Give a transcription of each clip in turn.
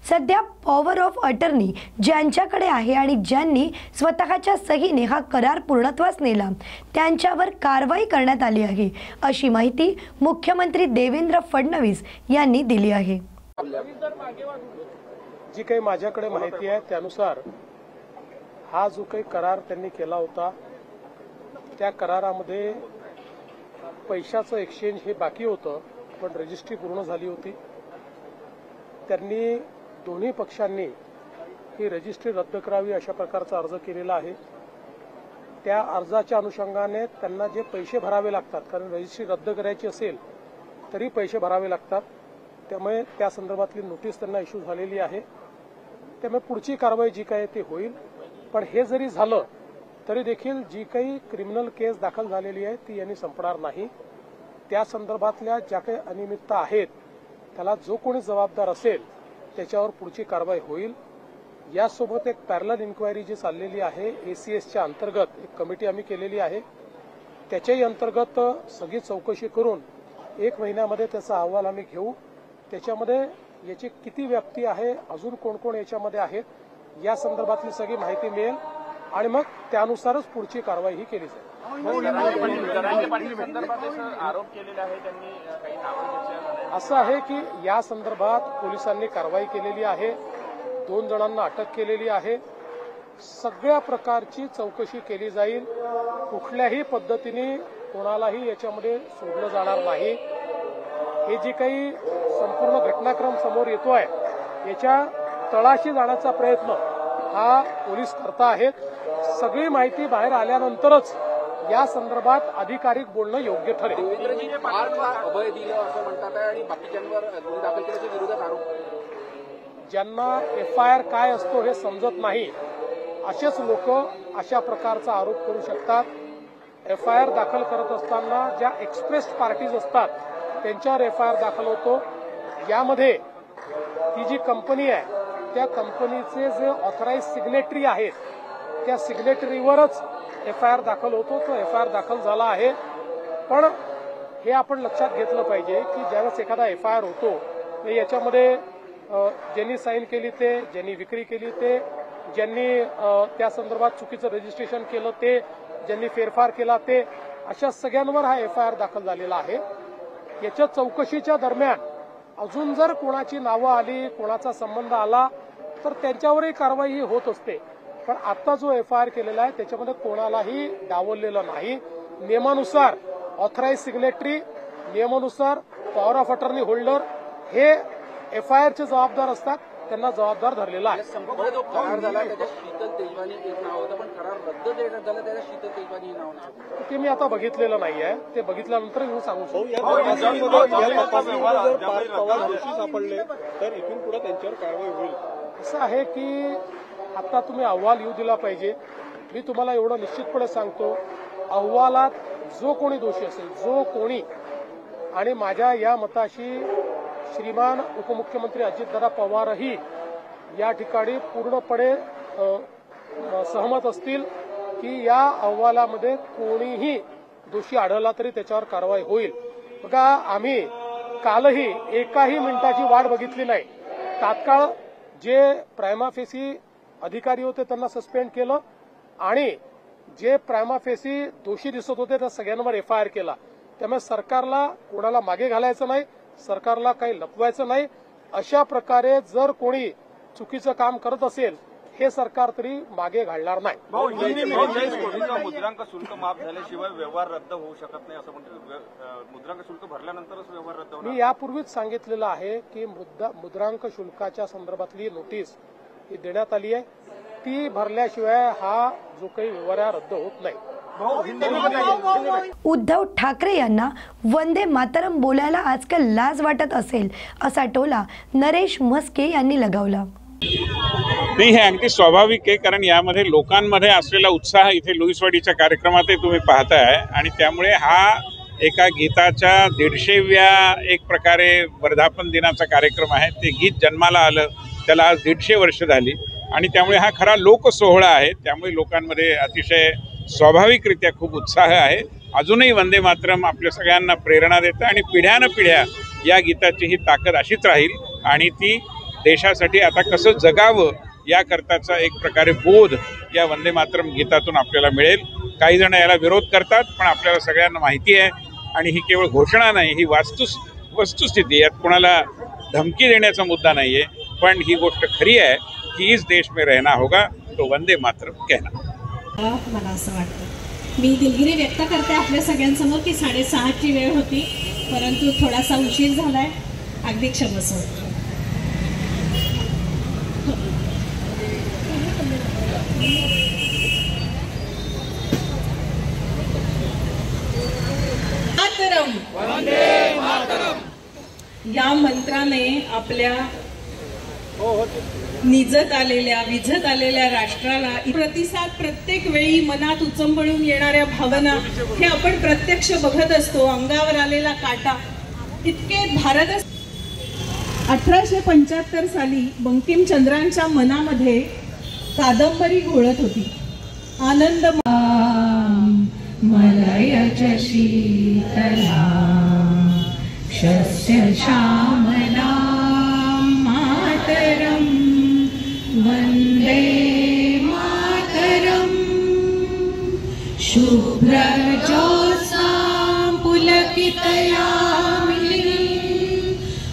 सध्या power of attorney ज्यांच्याकडे आहे आणि ज्यांनी स्वतःच्या सहीने हा करार पूर्णत्वास नेला त्यांच्यावर कारवाई करण्यात आली आहे, अशी माहिती मुख्यमंत्री देवेंद्र फडणवीस यांनी दिली आहे। जी काही माझ्याकडे माहिती आहे त्यानुसार हा जो काही करार त्यांनी केला होता त्या करारामध्ये पैशाचं एक्सचेंज हे बाकी होतं, पण रजिस्ट्री पूर्ण झाली होती। त्यांनी दोन्ही पक्षांनी ही रजिस्ट्री रद्द करावी अशा प्रकारचा अर्ज केलेला आहे। त्या अर्जाच्या अनुषंगाने त्यांना जे पैसे भरावे लागतात, कारण रजिस्ट्री रद्द करायची असेल तरी पैसे भरावे लागतात, त्यामुळे त्या संदर्भातली नोटीस त्यांना इश्यू झालेली आहे। त्यामुळे पुढची कारवाई जी काही ती होईल। पण हे जरी झालं तरी देखील जी काही क्रिमिनल केस दाखल झालेली आहे ती यांनी संपणार नाही। त्या संदर्भातल्या ज्या काही अनियमितता आहेत त्याला जो कोणी जबाबदार असेल त्याच्यावर पुढची कारवाई होईल। यासोबत एक पॅरलल इन्क्वायरी जी चाललेली आहे ACSच्या अंतर्गत एक कमिटी आम्ही केलेली आहे, त्याच्याही अंतर्गत सगळी चौकशी करून 1 महिन्यामध्ये त्याचा अहवाल आम्ही घेऊ। त्याच्यामध्ये याची किती व्याप्ती आहे, अजून कोण कोण याच्यामध्ये आहेत या संदर्भातली सगळी माहिती मिळेल आणि मग त्यानुसारच पुढची कारवाई ही केली जाईल। असं आहे की या संदर्भात पोलिसांनी कारवाई केलेली आहे, 2 जणांना अटक केलेली आहे। सगळ्या प्रकारची चौकशी केली जाईल, कुठल्याही पद्धतीने कोणालाही याच्यामध्ये सोडलं जाणार नाही। हे जी काही संपूर्ण घटनाक्रम समोर येतोय याच्या तळाशी जाण्याचा प्रयत्न हा पोलीस करत आहेत। सगळी माहिती बाहेर आल्यानंतरच या संदर्भात अधिकारिक बोलणं योग्य ठरेल। अभय दिलं असं म्हणतात आणि बाकीच्यांवर गुन्हे दाखल केल्याच्या विरोधात आरोप, ज्यांना FIR काय असतो हे समजत नाही असेच लोक अशा प्रकारचा आरोप करू शकतात। FIR दाखल करत असताना ज्या एक्सप्रेस्ड पार्टीज असतात त्यांच्यावर FIR दाखल होतो। यामध्ये ती जी कंपनी आहे त्या कंपनीचे जे ऑथराइज सिग्नेटरी आहेत त्या सिग्नेटरीवरच FIR दाखल होतो। तो FIR दाखल झाला आहे, पण हे आपण लक्षात घेतलं पाहिजे की ज्यावेळेस एखादा FIR होतो याच्यामध्ये ज्यांनी साईन केली ते, ज्यांनी विक्री केली ते, ज्यांनी त्या संदर्भात चुकीचं रजिस्ट्रेशन केलं ते, ज्यांनी फेरफार केला ते, अशा सगळ्यांवर हा FIR दाखल झालेला आहे। याच्या चौकशीच्या दरम्यान अजून जर कोणाची नावं आली, कोणाचा संबंध आला तर त्यांच्यावरही कारवाई ही होत असते। पण आता जो FIR केलेला आहे त्याच्यामध्ये कोणालाही डावललेलं नाही। नियमानुसार ऑथराइज सिग्नेटरी, नियमानुसार पॉवर ऑफ अटर्नी होल्डर हे FIRचे जबाबदार असतात, त्यांना जबाबदार धरलेला आहे। जो करार झाला त्याच्यात शीतल तेजवानी एक नाव होतं, पण करार रद्द झाला त्याच्यात शीतल तेजवानी हे नाव नाही। ते मी आता बघितलेलं नाही आहे, ते बघितल्यानंतर मी सांगू शकतो। सापडले तर इथून पुढे त्यांच्यावर कारवाई होईल। असं आहे की आता तुम्ही अहवाल येऊ दिला पाहिजे। मी तुम्हाला एवढं निश्चितपणे सांगतो, अहवालात जो कोणी दोषी असेल, जो कोणी, आणि माझ्या या मताशी श्रीमान उपमुख्यमंत्री अजितदादा पवारही या ठिकाणी पूर्णपणे सहमत असतील की या अहवालामध्ये कोणीही दोषी आढळला तरी त्याच्यावर कारवाई होईल। बघा, आम्ही कालही एकाही मिनिटाची वाट बघितली नाही। तात्काळ जे प्रायमा फेसी अधिकारी होते त्यांना सस्पेंड केलं आणि जे प्रायमा फेसी दोषी दिसत होते त्या सगळ्यांवर FIR केला। त्यामुळे सरकारला कोणाला मागे घालायचं नाही, सरकारला काही लपवायचं नाही। अशा प्रकारे जर कोणी चुकीचं काम करत असेल हे सरकार तरी मागे घालणार नाही। मुद्रांक शुल्क माफ झाल्याशिवाय व्यवहार रद्द होऊ शकत नाही असं म्हणतात। मुद्रांक शुल्क भरल्यानंतरच व्यवहार रद्द होणार। मी यापूर्वीच सांगितलेलं आहे की मुद्रांक शुल्काच्या संदर्भातली नोटीस ही देण्यात आली आहे, ती भरल्याशिवाय हा जो काही व्यवहार रद्द होत नाही। उद्धव ठाकरे यांना वंदे मातरम बोलायला आजकाल लाज वाटत असेल असा टोला नरेश म्हस्के यांनी लगावला। नाही, हे अगदी स्वाभाविक आहे, कारण यामध्ये लोकांमध्ये असलेला उत्साह इथे लुईसवाडीच्या कार्यक्रमातही तुम्ही पाहताय आणि त्यामुळे हा एका गीताच्या 150व्या एक प्रकारे वर्धापन दिनाचा कार्यक्रम आहे। ते गीत जन्माला आलं त्याला आज 150 वर्ष झाली आणि त्यामुळे हा खरा लोकसोहळा आहे। त्यामुळे लोकांमध्ये अतिशय स्वाभाविकरित्या खूप उत्साह आहे। अजूनही वंदे मातरम आपल्या सगळ्यांना प्रेरणा देतं आणि पिढ्यानपिढ्या या गीताची ही ताकद अशीच राहील आणि ती देशासाठी आता कसं जगावं याकरताचा एक प्रकारे बोध या वंदे मातरम गीतातून आपल्याला मिळेल. काही जण याला विरोध करतात, पण आपल्याला सगळ्यांना माहिती आहे आणि ही केवळ घोषणा नाही, ही वस्तुस्थिती. यात कोणाला धमकी देण्याचा मुद्दा नाही आहे, पण ही गोष्ट खरी आहे की इस देश में रहना होगा तो वंदे मातरम कहना. मला असं वाटतं, मी दिलगिरी व्यक्त करते आपल्या सगळ्यांसमोर की 6:30ची वेळ होती, परंतु थोडासा उशीर झालाय, अगदी क्षमस्व. या मंत्राने आपल्या निजत आलेल्या विझत आलेल्या राष्ट्राला प्रतिसाद प्रत्येक वेळी मनात उचंबळून येणाऱ्या भावना हे आपण प्रत्यक्ष बघत असतो. अंगावर आलेला काटा इतके भारत. 1875 साली बंकिमचंद्रांच्या मनामध्ये कादंबरी घोळत होती. आनंद मलयज शीतला शस्य श्यामला मातरम वंदे मातरम शुभ्रजोत्स्ना पुलकितयामिनी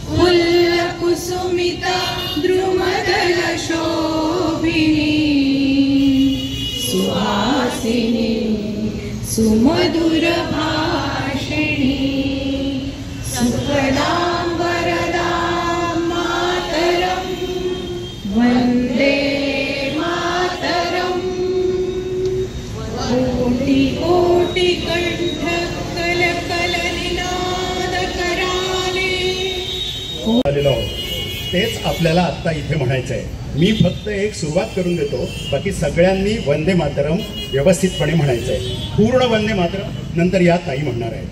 फुल्लकुसुमिता द्रुमदल शोभिनी सुहासिनी सुमधुर भाषिणी सुखदां वरदां मातरं वन्दे मातरं कोटि कोटि कंठ कल कल निनाद कराले. तेच आपल्याला आता इथे म्हणायचं आहे. मी फक्त एक सुरुवात करून देतो, बाकी सगळ्यांनी वंदे मातरम व्यवस्थितपणे म्हणायचं आहे. पूर्ण वंदे मातरम, नंतर या ताई म्हणणार आहे.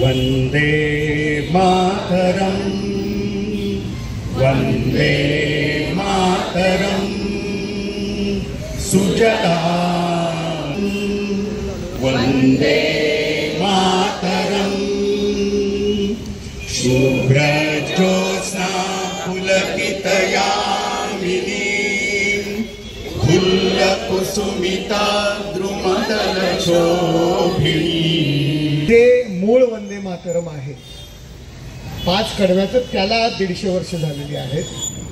वंदे मातरम वंदे मातरम सुजलां वंदे मातरम शुभ्रजोत्स्ना पुलकितयामिनी फुल्लकुसुमिता द्रुमदल शोभिनी. ते मूळ वंदे मातरम आहे 5 कडव्याचं, त्याला 150 वर्ष झालेली आहेत.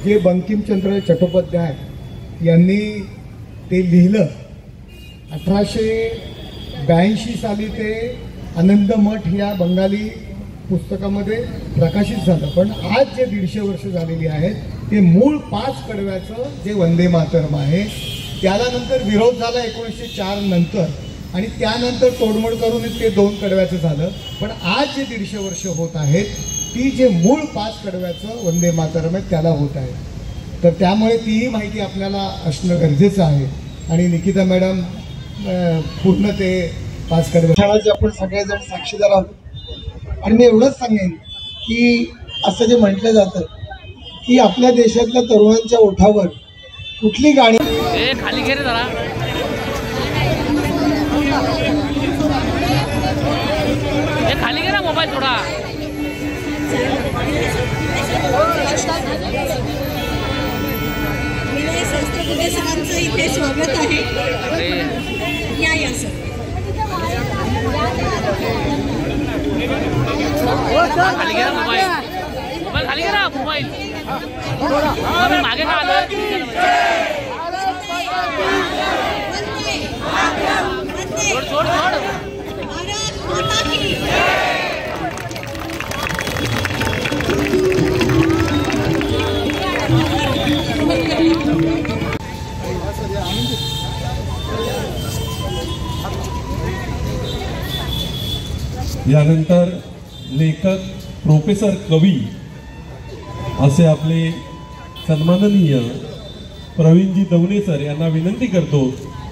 जे बंकिमचंद्र चट्टोपाध्याय यांनी ते लिहिलं 1882 साली. ते आनंद मठ या बंगाली पुस्तकामध्ये प्रकाशित झालं. पण आज जे 150 वर्ष झालेली आहेत ते मूळ 5 कडव्याचं जे वंदे मातरम आहे, त्याला नंतर विरोध झाला 1904 नंतर, आणि त्यानंतर तोडमोड करून ते 2 कडव्याचं झालं. पण आज जे 150 वर्ष होत आहेत ती जे मूळ 5 कडव्याचं वंदे मातरम आहे त्याला होत आहे. तर त्यामुळे तीही माहिती आपल्याला असणं गरजेचं आहे. आणि निकिता मॅडम पूर्ण ते 5 कडव्याचे आपण सगळेजण साक्षीदार आहोत. आणि मी एवढंच सांगेन की असं जे म्हटलं जातं की आपल्या देशातल्या तरुणांच्या ओठावर कुठली गाणी खाली घे रे जरा खाली घे ना मोबाईल थोडा. संस्कृती सरांचं इथे स्वागत आहे. या सर. खाली घे ना मोबाईल खाली घे ना मोबाईल मागे का आलं. सोड सोड सोड. यानंतर लेखक, प्रोफेसर, कवी असे आपले सन्माननीय प्रवीणजी दवणे सर यांना विनंती करतो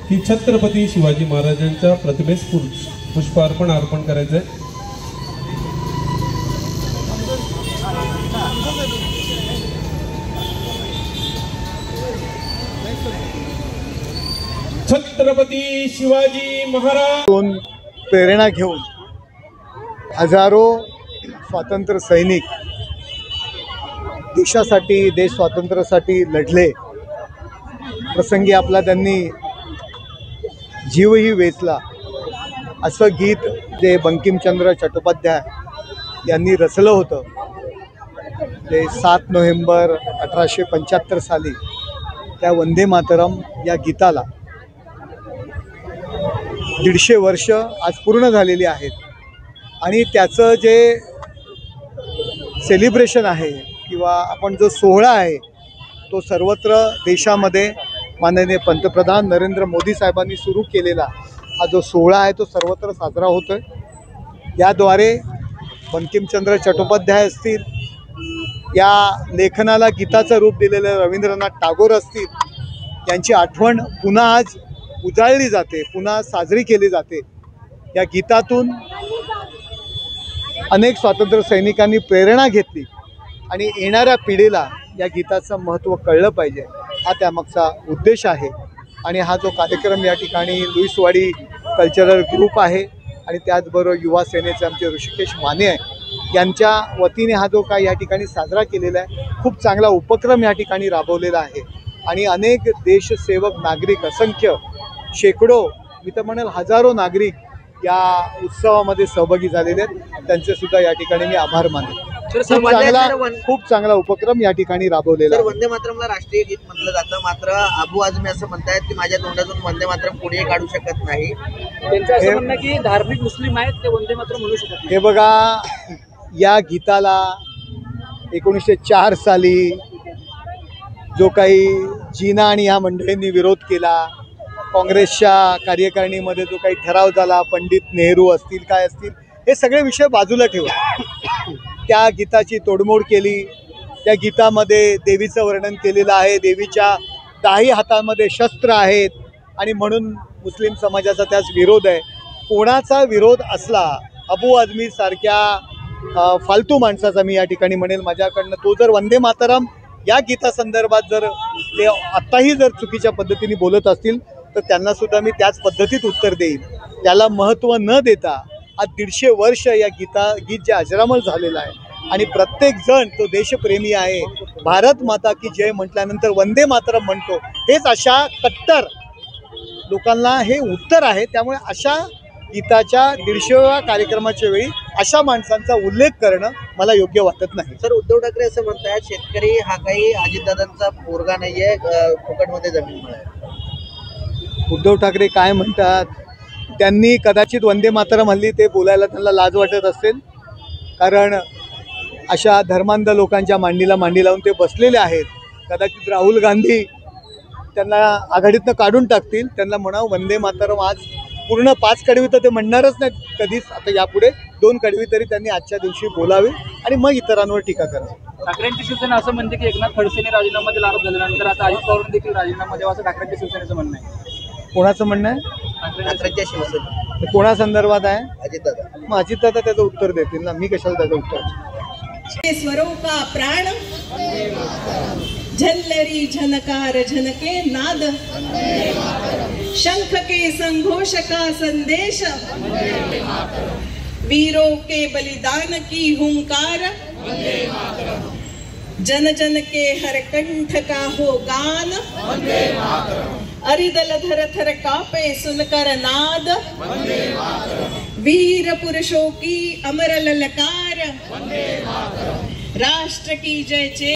की छत्रपती शिवाजी महाराजांच्या प्रतिमेस पुष्पार्पण करायचं आहे. छत्रपती शिवाजी महाराज प्रेरणा घेऊन हजारो स्वातंत्र्य सैनिक देशासाठी, देश स्वातंत्र्यासाठी लढले, प्रसंगी आपला त्यांनी जीवही वेचला, असं गीत जे बंकिमचंद्र चट्टोपाध्याय यांनी रचलं होतं ते 7 नोव्हेंबर 1875 साली, त्या वंदे मातरम या गीताला 150 वर्ष आज पूर्ण झालेली आहेत. आणि त्याचं जे सेलिब्रेशन आहे किंवा आपण जो सोहळा आहे तो सर्वत्र देशामध्ये माननीय पंतप्रधान नरेंद्र मोदी साहेबांनी सुरू केलेला हा जो सोहळा आहे तो सर्वत्र साजरा होतो आहे. याद्वारे बंकिमचंद्र चट्टोपाध्याय असतील, या लेखनाला गीताचं रूप दिलेले रवींद्रनाथ टागोर असतील, यांची आठवण पुन्हा आज उजाळली जाते, पुन्हा साजरी केली जाते. या गीतातून अनेक स्वातंत्र्य सैनिकांनी प्रेरणा घेतली आणि येणाऱ्या पिढीला या गीताचं महत्त्व कळलं पाहिजे, हा त्यामागचा उद्देश आहे. आणि हा जो कार्यक्रम या ठिकाणी लुईसवाडी कल्चरल ग्रुप आहे आणि त्याचबरोबर युवा सेनेचे आमचे ऋषिकेश माने आहे, यांच्या वतीने हा जो काय या ठिकाणी साजरा केलेला आहे, खूप चांगला उपक्रम या ठिकाणी राबवलेला आहे. आणि अनेक देशसेवक नागरिक, असंख्य शेकडो, मी तर म्हणेल हजारो नागरिक या उत्सवामध्ये सहभागी झालेले आहेत. त्यांचे सुद्धा या ठिकाणी मी आभार मानेन. खूप चांगला उपक्रम या ठिकाणी राबवलेला आहे. वंदे मातरमला राष्ट्रीय गीत म्हटलं जातं, मात्र अबू आझमी असं म्हणतायत की माझ्या तोंडातून वंदे मातरम पुढे काढू शकत नाही. त्यांचं असं म्हणणं की धार्मिक मुस्लिम आहेत ते वंदे मातरम म्हणू शकत नाही. हे बघा, या गीताला 1904 साली जो काही जीना आणि या मंडळींनी विरोध केला, काँग्रेसच्या कार्यकारिणीमध्ये जो काही ठराव झाला, पंडित नेहरू असतील काय असतील, हे सगळे विषय बाजूला ठेवून त्या गीताची तोडमोड केली. त्या गीतामध्ये देवीचं वर्णन केलेलं आहे, देवीच्या 10 हातामध्ये शस्त्र आहेत आणि म्हणून मुस्लिम समाजाचा त्यास विरोध आहे. कोणाचा विरोध असला, अबू आझमी सारख्या फालतू माणसाचा मी या ठिकाणी म्हणेल माझ्याकडनं, तो जर वंदे मातरम या गीतासंदर्भात जर ते आत्ताही जर चुकीच्या पद्धतीने बोलत असतील तर त्यांनासुद्धा मी त्याच पद्धतीत उत्तर देईन. त्याला महत्त्व न देता आज 150 वर्ष या गीत जे अजरामर झालेलं आहे आणि प्रत्येक जण तो देशप्रेमी आहे, भारत माता की जय म्हटल्यानंतर वंदे मातरम म्हणतो, हेच अशा कट्टर लोकांना हे उत्तर आहे. त्यामुळे अशा गीताच्या 150व्या कार्यक्रमाच्या वेळी अशा माणसांचा उल्लेख करणं मला योग्य वाटत नाही. सर, उद्धव ठाकरे असं म्हणतात शेतकरी हा काही अजितदादांचा पोरगा नाहीये, फुकटमध्ये जमीन मिळाली. उद्धव ठाकरे काय म्हणतात, त्यांनी कदाचित वंदे मातरम हल्ली ते बोलायला त्यांना लाज वाटत असेल, कारण अशा धर्मांध लोकांच्या मांडीला मांडी लावून ते बसलेले आहेत. कदाचित राहुल गांधी त्यांना आघाडीतनं काढून टाकतील, त्यांना म्हणावं वंदे मातरम आज पूर्ण 5 कडवी तर ते म्हणणारच नाहीत कधीच, आता यापुढे 2 कडवी तरी त्यांनी आजच्या दिवशी बोलावे आणि मग इतरांवर टीका करावी. ठाकरेंची शिवसेना असं म्हणते की एकनाथ खडसेने राजीनामा दिला, आरोप झाल्यानंतर आता अजित पवारांनी देखील राजीनामा द्यावा, असं ठाकरेंच्या शिवसेनेचं म्हणणं आहे. कोणाचं म्हणणं आहे? ठाकरेंच्या शिवसेना. ते कोणासंदर्भात आहे? अजितदादा. मग अजितदादा त्याचं उत्तर देतील ना, मी कशाला त्याचं उत्तर. स्वरों का प्राण झल्लरी झनकार झनके नाद, शंख के संघोष का संदेश, वीरों के बलिदान की हुंकार, जन जन के हर कंठ का हो गान, अरिदल धर थर कापे सुनकर नाद, वीर पुरुषों की अमर ललकार, राष्ट्र की जय जय।